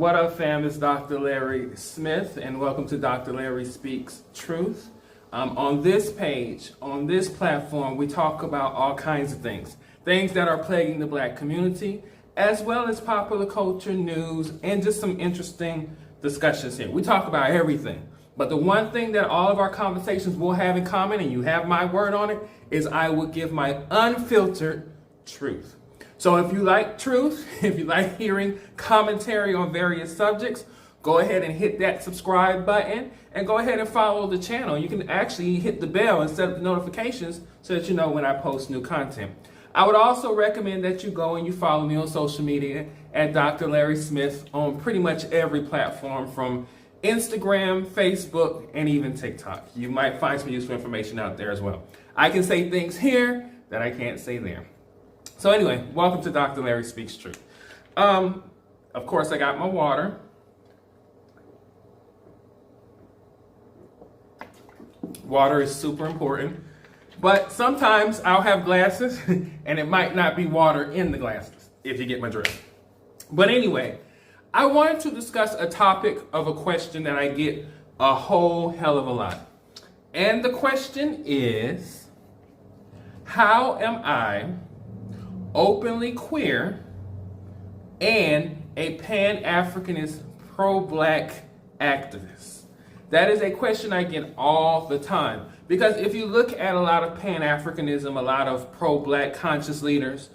What up, fam? It's Dr. Larry Smith, and welcome to Dr. Larry Speaks Truth. On this page, on this platform, we talk about all kinds of things that are plaguing the Black community, as well as popular culture, news, and just some interesting discussions here. We talk about everything, but the one thing that all of our conversations will have in common, and you have my word on it, is I will give my unfiltered truth. So if you like truth, if you like hearing commentary on various subjects, go ahead and hit that subscribe button and go ahead and follow the channel. You can actually hit the bell and set up the notifications so that you know when I post new content. I would also recommend that you go and you follow me on social media at Dr. Larry Smith on pretty much every platform, from Instagram, Facebook, and even TikTok. You might find some useful information out there as well. I can say things here that I can't say there. So anyway, welcome to Dr. Larry Speaks Truth. Of course, I got my water. Water is super important, but sometimes I'll have glasses and it might not be water in the glasses, if you get my drift. But anyway, I wanted to discuss a topic of a question that I get a whole hell of a lot. And the question is, how am I openly queer and a pan-Africanist pro-Black activist? That is a question I get all the time, because if you look at a lot of pan-Africanism, a lot of pro-Black conscious leaders,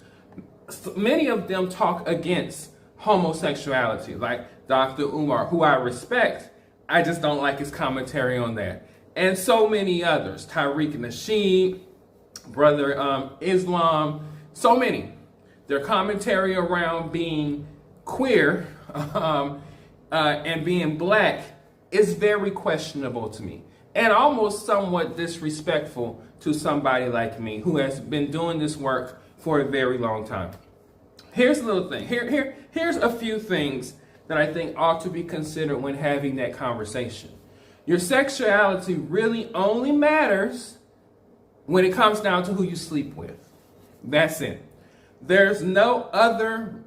many of them talk against homosexuality, like Dr. Umar, who I respect. I just don't like his commentary on that. And so many others, Tariq Nasheed, Brother Islam, so many. Their commentary around being queer and being Black is very questionable to me, and almost somewhat disrespectful to somebody like me who has been doing this work for a very long time. Here's a little thing. Here's a few things that I think ought to be considered when having that conversation. Your sexuality really only matters when it comes down to who you sleep with. That's it. There's no other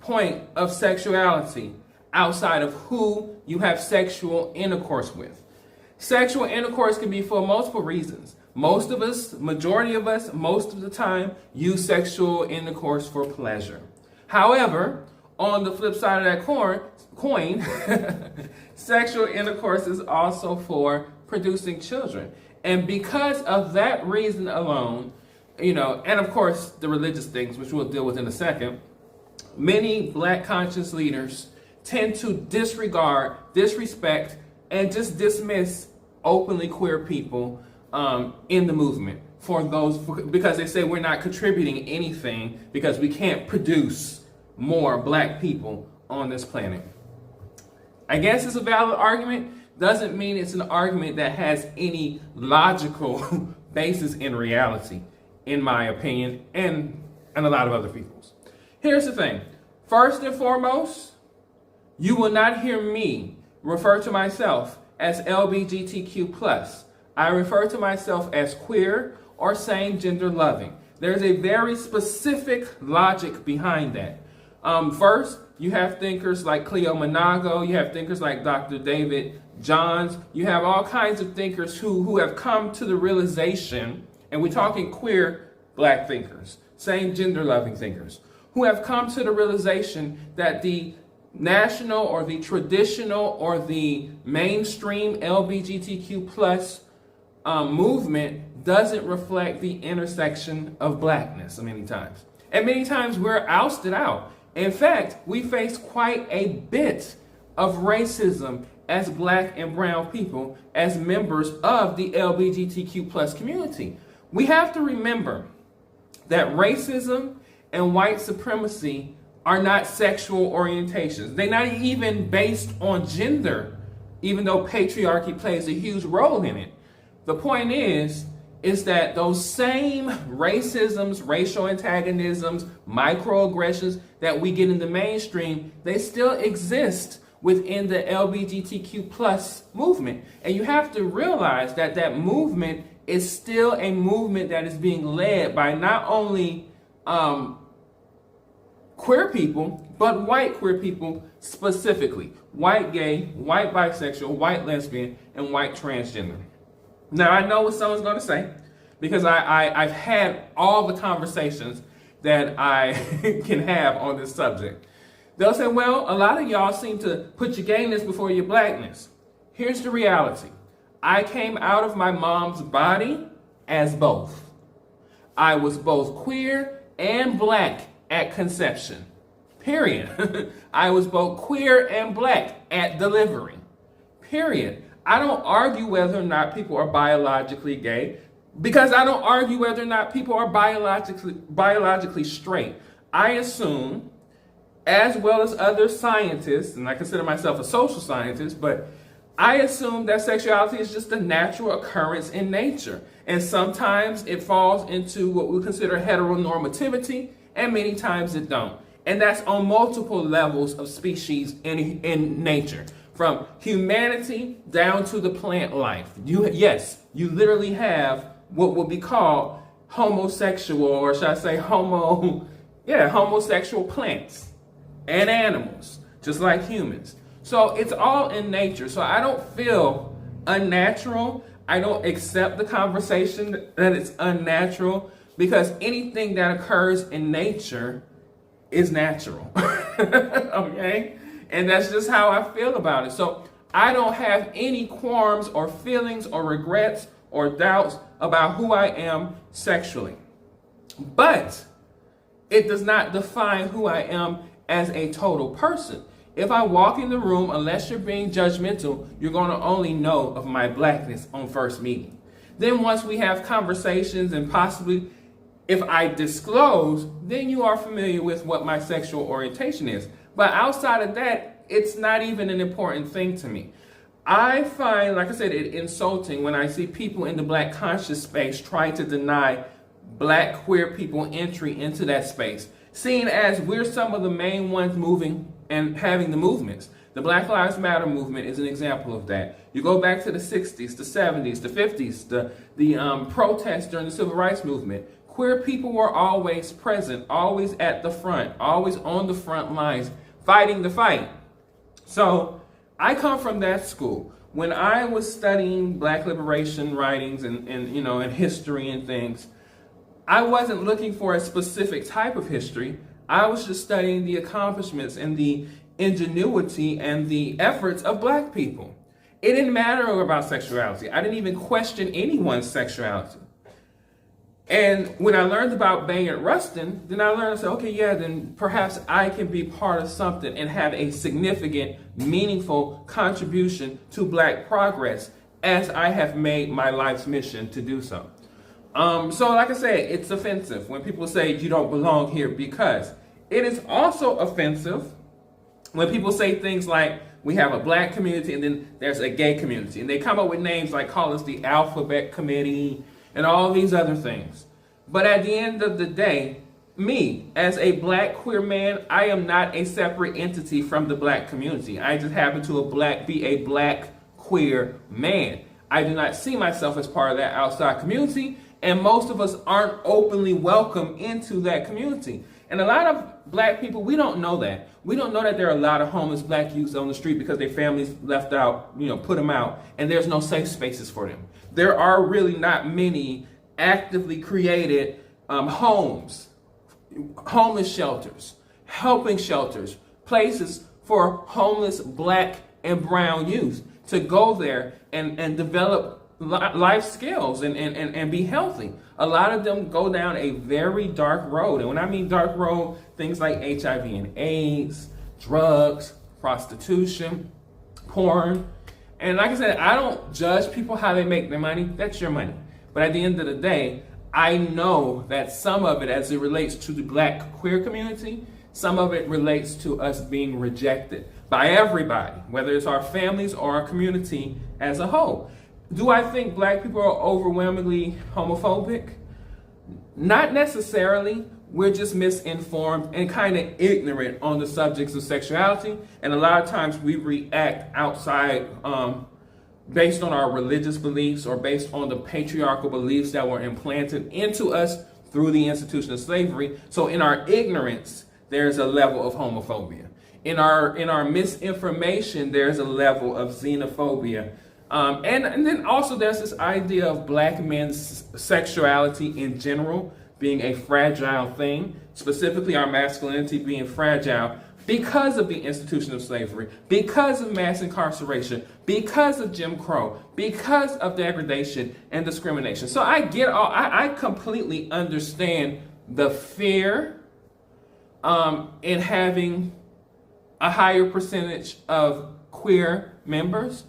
point of sexuality outside of who you have sexual intercourse with. Sexual intercourse can be for multiple reasons. Most of us, majority of us, most of the time, use sexual intercourse for pleasure. However, on the flip side of that coin, sexual intercourse is also for producing children. And because of that reason alone, and of course the religious things, which we'll deal with in a second, many Black conscious leaders tend to disregard, disrespect, and just dismiss openly queer people in the movement because they say we're not contributing anything because we can't produce more Black people on this planet. I guess it's a valid argument. Doesn't mean it's an argument that has any logical basis in reality, in my opinion, and a lot of other people's. Here's the thing. First and foremost, you will not hear me refer to myself as LGBTQ+. I refer to myself as queer or same-gender loving. There's a very specific logic behind that. First, you have thinkers like Cleo Monago, you have thinkers like Dr. David Johns, you have all kinds of thinkers who have come to the realization, and we're talking queer Black thinkers, same-gender loving thinkers, who have come to the realization that the national or the traditional or the mainstream LGBTQ+ movement doesn't reflect the intersection of Blackness many times. And many times we're ousted out. In fact, we face quite a bit of racism as Black and brown people as members of the LGBTQ+ community. We have to remember that racism and white supremacy are not sexual orientations. They're not even based on gender, even though patriarchy plays a huge role in it. The point is that those same racisms, racial antagonisms, microaggressions that we get in the mainstream, they still exist within the LGBTQ+ movement. And you have to realize that that movement is still a movement that is being led by not only queer people, but white queer people specifically. White gay, white bisexual, white lesbian, and white transgender. Now, I know what someone's going to say, because I've had all the conversations that I can have on this subject. They'll say, well, a lot of y'all seem to put your gayness before your blackness. Here's the reality. I came out of my mom's body as both. I was both queer and black at conception. Period. I was both queer and black at delivery. Period. I don't argue whether or not people are biologically gay, because I don't argue whether or not people are biologically straight. I assume, as well as other scientists, and I consider myself a social scientist, but I assume that sexuality is just a natural occurrence in nature. And sometimes it falls into what we consider heteronormativity, and many times it don't. And that's on multiple levels of species in nature, from humanity down to the plant life. You literally have what would be called homosexual, or should I say homosexual plants and animals, just like humans. So it's all in nature. So I don't feel unnatural. I don't accept the conversation that it's unnatural, because anything that occurs in nature is natural. Okay? And that's just how I feel about it. So I don't have any qualms or feelings or regrets or doubts about who I am sexually. But it does not define who I am as a total person. If I walk in the room, unless you're being judgmental, you're going to only know of my blackness on first meeting. Then once we have conversations, and possibly if I disclose, then you are familiar with what my sexual orientation is. But outside of that, it's not even an important thing to me. I find, like I said, it insulting when I see people in the black conscious space try to deny black queer people entry into that space, seeing as we're some of the main ones moving and having the movements. The Black Lives Matter movement is an example of that. You go back to the 60s, the 70s, the 50s, the protests during the Civil Rights Movement. Queer people were always present, always at the front, always on the front lines, fighting the fight. So I come from that school. When I was studying black liberation writings and history and things, I wasn't looking for a specific type of history. I was just studying the accomplishments and the ingenuity and the efforts of black people. It didn't matter about sexuality. I didn't even question anyone's sexuality. And when I learned about Bayard Rustin, then I learned, then perhaps I can be part of something and have a significant, meaningful contribution to black progress, as I have made my life's mission to do so. So like I said, it's offensive when people say you don't belong here, because it is also offensive when people say things like we have a black community and then there's a gay community. And they come up with names like call us the Alphabet Committee and all these other things. But at the end of the day, me, as a black queer man, I am not a separate entity from the black community. I just happen to be a black queer man. I do not see myself as part of that outside community, and most of us aren't openly welcome into that community. And a lot of black people, we don't know that. We don't know that there are a lot of homeless black youths on the street because their families left out, put them out, and there's no safe spaces for them. There are really not many actively created homes, homeless shelters, helping shelters, places for homeless black and brown youth to go there and develop life skills and be healthy. A lot of them go down a very dark road. And when I mean dark road, things like HIV and AIDS, drugs, prostitution, porn. And like I said, I don't judge people how they make their money. That's your money. But at the end of the day, I know that some of it, as it relates to the black queer community, some of it relates to us being rejected by everybody, whether it's our families or our community as a whole. Do I think black people are overwhelmingly homophobic? Not necessarily. We're just misinformed and kind of ignorant on the subjects of sexuality. And a lot of times we react outside based on our religious beliefs or based on the patriarchal beliefs that were implanted into us through the institution of slavery. So in our ignorance, there's a level of homophobia. In our misinformation, there's a level of xenophobia. And then also there's this idea of black men's sexuality in general being a fragile thing, specifically our masculinity being fragile because of the institution of slavery, because of mass incarceration, because of Jim Crow, because of degradation and discrimination. So I completely understand the fear in having a higher percentage of queer members,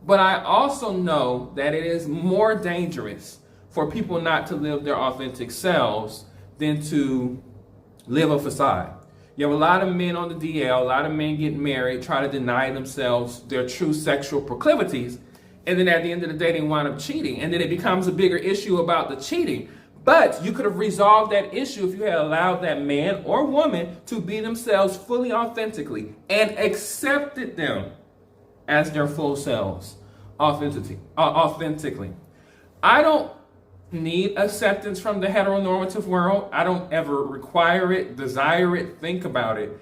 but I also know that it is more dangerous for people not to live their authentic selves than to live a facade. You have a lot of men on the DL, a lot of men get married, try to deny themselves their true sexual proclivities, and then at the end of the day they wind up cheating, and then it becomes a bigger issue about the cheating. But you could have resolved that issue if you had allowed that man or woman to be themselves fully authentically and accepted them as their full selves authentically. I don't need acceptance from the heteronormative world. I don't ever require it, desire it, think about it.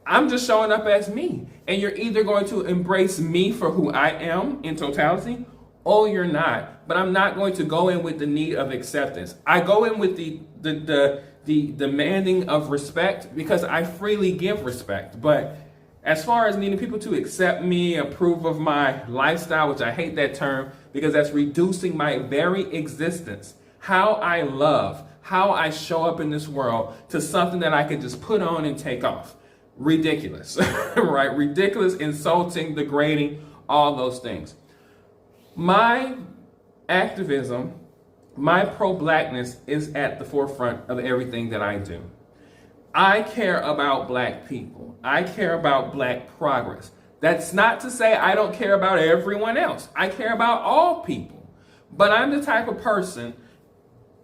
I'm just showing up as me. And you're either going to embrace me for who I am in totality, or you're not. But I'm not going to go in with the need of acceptance. I go in with the demanding of respect because I freely give respect. But as far as needing people to accept me, approve of my lifestyle, which I hate that term because that's reducing my very existence, how I love, how I show up in this world, to something that I can just put on and take off. Ridiculous, right? Ridiculous, insulting, degrading, all those things. My activism, my pro-blackness is at the forefront of everything that I do. I care about black people. I care about black progress. That's not to say I don't care about everyone else. I care about all people. But I'm the type of person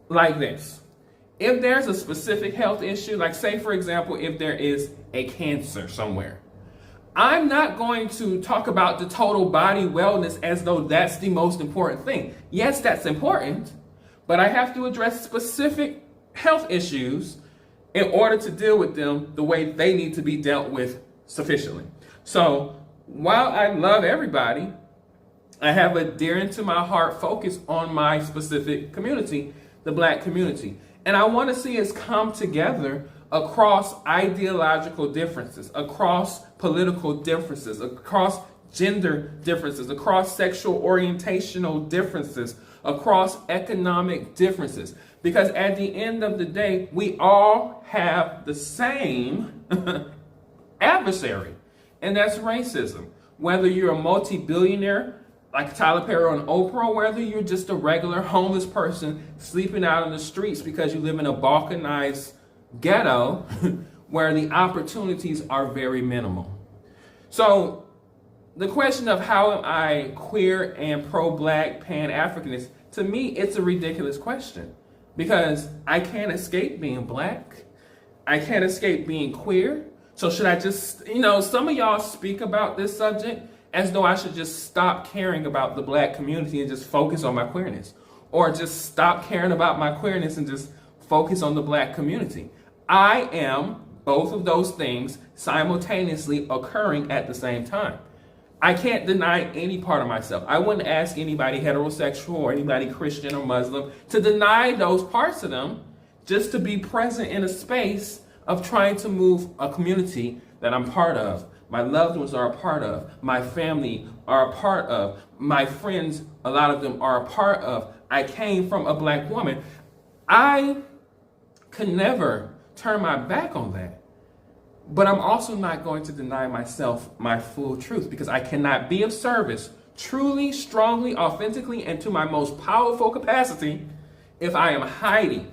like this. If there's a specific health issue, like say for example, if there is a cancer somewhere, I'm not going to talk about the total body wellness as though that's the most important thing. Yes, that's important, but I have to address specific health issues in order to deal with them the way they need to be dealt with sufficiently. So while I love everybody, I have a dear and to my heart focus on my specific community, the black community. And I want to see us come together across ideological differences, across political differences, across gender differences, across sexual orientational differences, across economic differences. Because at the end of the day, we all have the same adversary, and that's racism. Whether you're a multi-billionaire like Tyler Perry on Oprah, or whether you're just a regular homeless person sleeping out on the streets because you live in a balkanized ghetto where the opportunities are very minimal. So the question of how am I queer and pro-black pan-Africanist, to me, it's a ridiculous question. Because I can't escape being black. I can't escape being queer. So should I just, some of y'all speak about this subject as though I should just stop caring about the black community and just focus on my queerness. Or just stop caring about my queerness and just focus on the black community. I am both of those things simultaneously occurring at the same time. I can't deny any part of myself. I wouldn't ask anybody heterosexual or anybody Christian or Muslim to deny those parts of them just to be present in a space of trying to move a community that I'm part of, my loved ones are a part of, my family are a part of, my friends, a lot of them are a part of. I came from a black woman. I could never turn my back on that. But I'm also not going to deny myself my full truth, because I cannot be of service truly, strongly, authentically, and to my most powerful capacity if I am hiding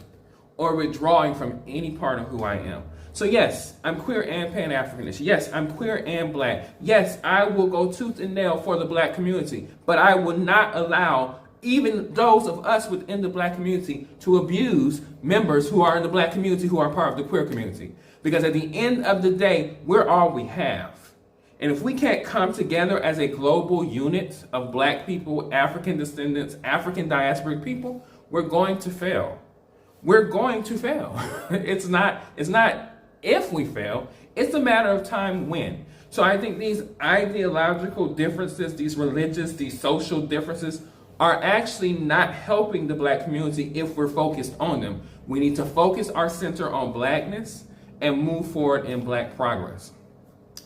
or withdrawing from any part of who I am. So yes, I'm queer and pan-Africanist. Yes, I'm queer and black. Yes, I will go tooth and nail for the black community, but I will not allow even those of us within the black community to abuse members who are in the black community who are part of the queer community. Because at the end of the day, we're all we have. And if we can't come together as a global unit of black people, African descendants, African diasporic people, we're going to fail. We're going to fail. It's not if we fail, it's a matter of time when. So I think these ideological differences, these religious, these social differences are actually not helping the Black community if we're focused on them. We need to focus our center on Blackness and move forward in Black progress.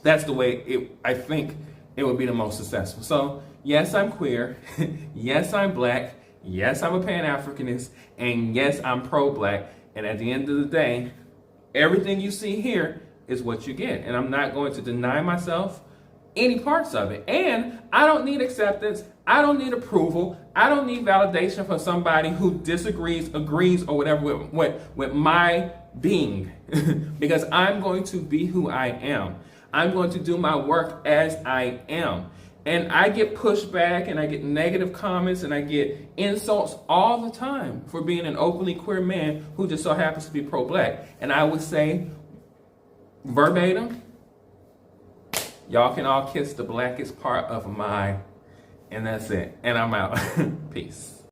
That's the way I think it would be the most successful. So yes, I'm queer. Yes, I'm Black. Yes, I'm a pan-Africanist. And yes, I'm pro-Black. And at the end of the day, everything you see here is what you get. And I'm not going to deny myself any parts of it. And I don't need acceptance. I don't need approval. I don't need validation from somebody who disagrees, agrees, or whatever with my being. Because I'm going to be who I am. I'm going to do my work as I am. And I get pushback and I get negative comments and I get insults all the time for being an openly queer man who just so happens to be pro-Black. And I would say, verbatim, y'all can all kiss the blackest part of my, and that's it. And I'm out. Peace.